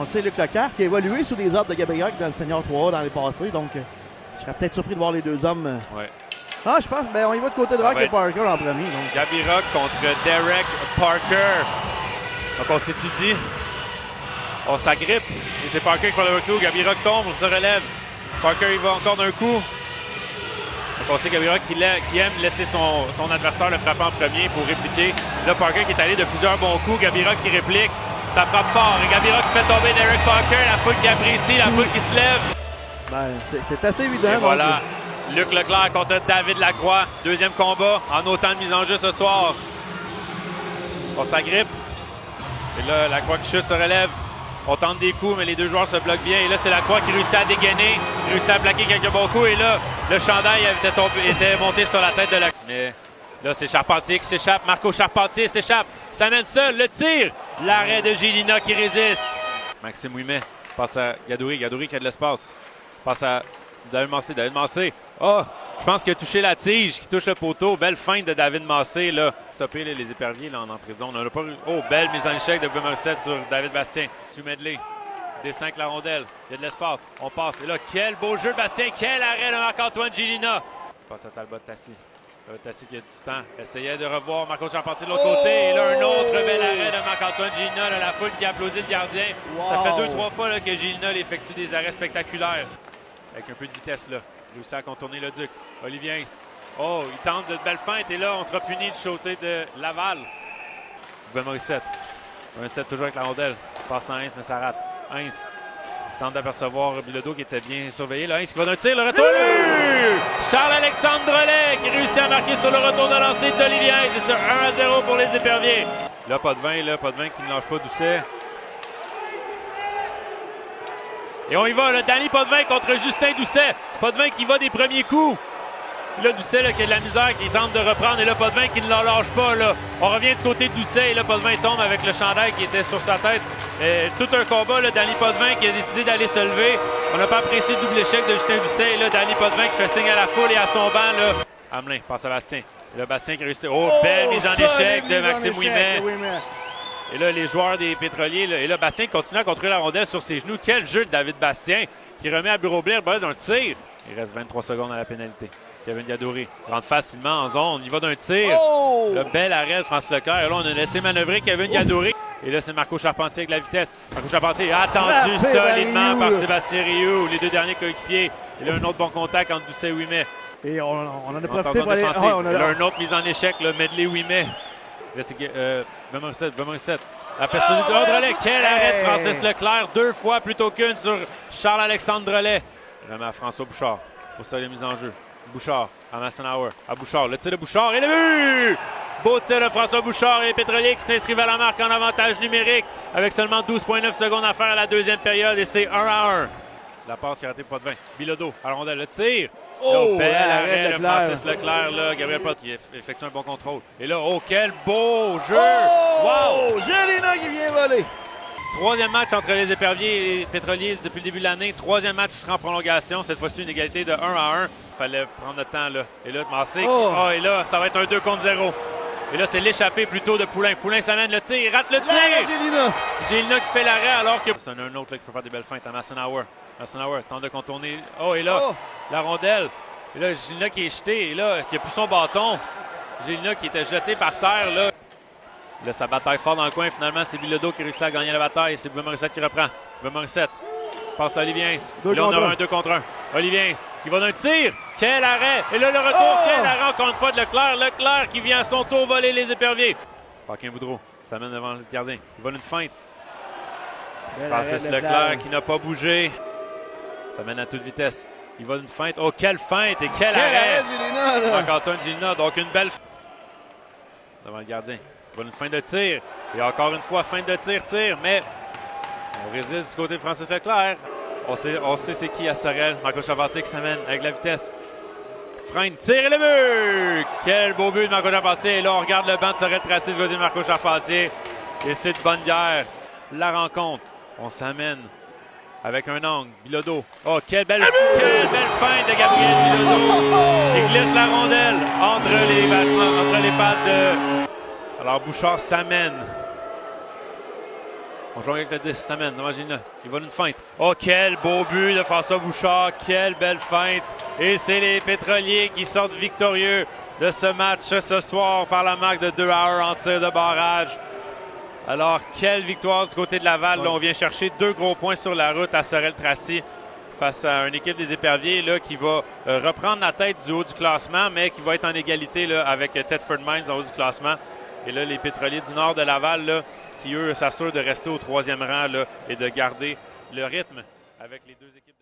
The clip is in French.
lancer Luc Leclerc, qui a évolué sous les ordres de Gabriel dans le Senior 3A dans les passés. Donc, je serais peut-être surpris de voir les deux hommes. Ouais. Ah, je pense, on y va de côté de Rock et Parker en premier. Donc. Gabi Rock contre Derek Parker. Donc, on s'étudie. On s'agrippe. Et c'est Parker qui prend le coup. Gabi Rock tombe, on se relève. Parker, il va encore d'un coup. Donc, on sait Gabi Rock qui aime laisser son adversaire le frapper en premier pour répliquer. Là, Parker qui est allé de plusieurs bons coups. Gabi Rock qui réplique. Ça frappe fort. Et Gabi Rock fait tomber Derek Parker. La foule qui apprécie, la foule qui se lève. Ben, c'est assez évident. Et voilà. Luc Leclerc contre David Lacroix. Deuxième combat en autant de mise en jeu ce soir. On s'agrippe. Et là, Lacroix qui chute, se relève. On tente des coups, mais les deux joueurs se bloquent bien. Et là, c'est Lacroix qui réussit à dégainer. Il réussit à plaquer quelques bons coups. Et là, le chandail était monté sur la tête de Lacroix. Mais là, c'est Charpentier qui s'échappe. Marco Charpentier s'échappe. Ça mène seul. Le tir. L'arrêt de Gélina qui résiste. Maxime Ouimet passe à Gadouri. Gadouri qui a de l'espace. Passe à David Massé. David Massé. Oh, je pense qu'il a touché la tige qui touche le poteau. Belle feinte de David Massé, là. Stopper là, les éperviers là, en entrée de zone. On n'a pas... Oh, belle mise en échec de Bummerset sur David Bastien. Tu Medley. Descend avec la rondelle. Il y a de l'espace. On passe. Et là, quel beau jeu de Bastien. Quel arrêt de Marc-Antoine Gélina. Passe à Talbot Tassi. Talbot Tassi qui a du temps. Essayait de revoir Marco Charpentier de l'autre côté. Et là, un autre bel arrêt de Marc-Antoine Gélina. Là, la foule qui applaudit le gardien. Wow. Ça fait 2-3 fois là, que Gélina effectue des arrêts spectaculaires. Avec un peu de vitesse là. Il réussit à contourner le Duc. Olivier Hintz. Oh, il tente de belles feintes et là, on sera puni du côté de Laval. Morissette. Morissette toujours avec la rondelle. Passe en Hintz, mais ça rate. Hintz tente d'apercevoir Bilodeau qui était bien surveillé. Là, Hintz qui va d'un tir, le retour. Charles-Alexandre Drolet qui réussit à marquer sur le retour de lancer d'Olivier Hintz. C'est sur 1-0 pour les éperviers. Là, pas de 20 qui ne lâche pas Doucet. Et on y va, là, Danny Potvin contre Justin Doucet. Potvin qui va des premiers coups. Là, Doucet là, qui a de la misère, qui tente de reprendre. Et là, Potvin qui ne la lâche pas. Là. On revient du côté de Doucet. Et là, Potvin tombe avec le chandail qui était sur sa tête. Tout un combat, là, Danny Potvin qui a décidé d'aller se lever. On n'a pas apprécié le double échec de Justin Doucet. Et là, Danny Potvin qui fait signe à la foule et à son banc. Là. Hamelin passe à Bastien. Et là, Bastien qui réussit. Oh, belle mise en échec de Maxime Ouimet. Et là, les joueurs des Pétroliers. Là, et là, Bastien continue à contrôler la rondelle sur ses genoux. Quel jeu de David Bastien qui remet à Bureau-Blair d'un tir. Il reste 23 secondes à la pénalité. Kevin Gadouri rentre facilement en zone. Il va d'un tir. Oh! Le bel arrêt de Francis Leclerc. Et là, on a laissé manœuvrer Kevin Gadouri. Et là, c'est Marco Charpentier avec la vitesse. Marco Charpentier attendu solidement par Sébastien Rioux. Les deux derniers coéquipiers. Et là, un autre bon contact entre Doucet et Ouimet. Et on en a profité pour aller... Là, un autre mise en échec, le medley Ouimet. Là, c'est Bummerset. La personne de Drolet. Quel arrêt de Francis Leclerc. 2 fois plutôt qu'une sur Charles-Alexandre Drolet. Remet à François Bouchard. Pour ça, les mises en jeu. Bouchard à Massenauer. À Bouchard. Le tir de Bouchard et le but! Beau tir de François Bouchard et les Pétroliers qui s'inscrivent à la marque en avantage numérique avec seulement 12,9 secondes à faire à la deuxième période et c'est 1-1. La passe qui a raté pas de 20. Bilodeau à la rondelle. Le tir. Oh, bel arrêt de Francis Leclerc. Là. Gabriel Plot qui effectue un bon contrôle. Et là, oh, quel beau jeu! Oh, wow! Gélina qui vient voler. Troisième match entre les Éperviers et les Pétroliers depuis le début de l'année. Troisième match sera en prolongation. Cette fois-ci, une égalité de 1-1. Il fallait prendre le temps. Là. Et là, Massé. Oh, et là, ça va être un 2 contre 0. Et là, c'est l'échappée plutôt de Poulain. Poulain s'amène le tir. Il rate le tir. Gélina qui fait l'arrêt alors que... C'est un autre là, qui peut faire des belles feintes à Massenauer. Massenauer tente de contourner. Oh, et là, la rondelle. Et là, Gélina qui est jeté. Et là, qui a plus son bâton. Gélina qui était jeté par terre. Là, ça bataille fort dans le coin. Finalement, c'est Bilodeau qui réussit à gagner la bataille. C'est Morissette qui reprend. Morissette passe à Olivier Hintz. Là, on aura un 2 contre 1. Olivier Hintz qui va d'un tir. Quel arrêt! Et là, le retour. Quel arrêt encore une fois de Leclerc. Leclerc qui vient à son tour voler les éperviers. Paquin Boudreau s'amène devant le gardien. Il va une feinte. Francis Leclerc qui n'a pas bougé. Ça mène à toute vitesse. Il va une feinte. Oh, quelle feinte et quel arrêt! Marc-Antoine Gélina. Donc, une belle devant le gardien. Il va une feinte de tir. Et encore une fois, feinte de tir. Mais on résiste du côté de Francis Leclerc. On sait c'est qui à Sorel. Marco Charpentier qui s'amène avec la vitesse. Freine, tire et le but! Quel beau but de Marco Charpentier. Et là, on regarde le banc de Sorel tracé du côté de Marco Charpentier. Et c'est de bonne guerre. La rencontre. On s'amène avec un angle. Bilodeau. Oh, quelle belle feinte de Gabriel Bilodeau. Il glisse la rondelle entre les pattes de... Alors, Bouchard s'amène. On joue avec le 10, ça mène. Imagine-le. Il va une feinte. Oh, quel beau but de François Bouchard. Quelle belle feinte. Et c'est les Pétroliers qui sortent victorieux de ce match ce soir par la marque de 2-1 en tir de barrage. Alors, quelle victoire du côté de Laval. Là, on vient chercher 2 gros points sur la route à Sorel-Tracy face à une équipe des Éperviers là, qui va reprendre la tête du haut du classement, mais qui va être en égalité là, avec Thetford Mines en haut du classement. Et là, les Pétroliers du nord de Laval, là, qui, eux, s'assurent de rester au 3e rang là, et de garder le rythme avec les 2 équipes.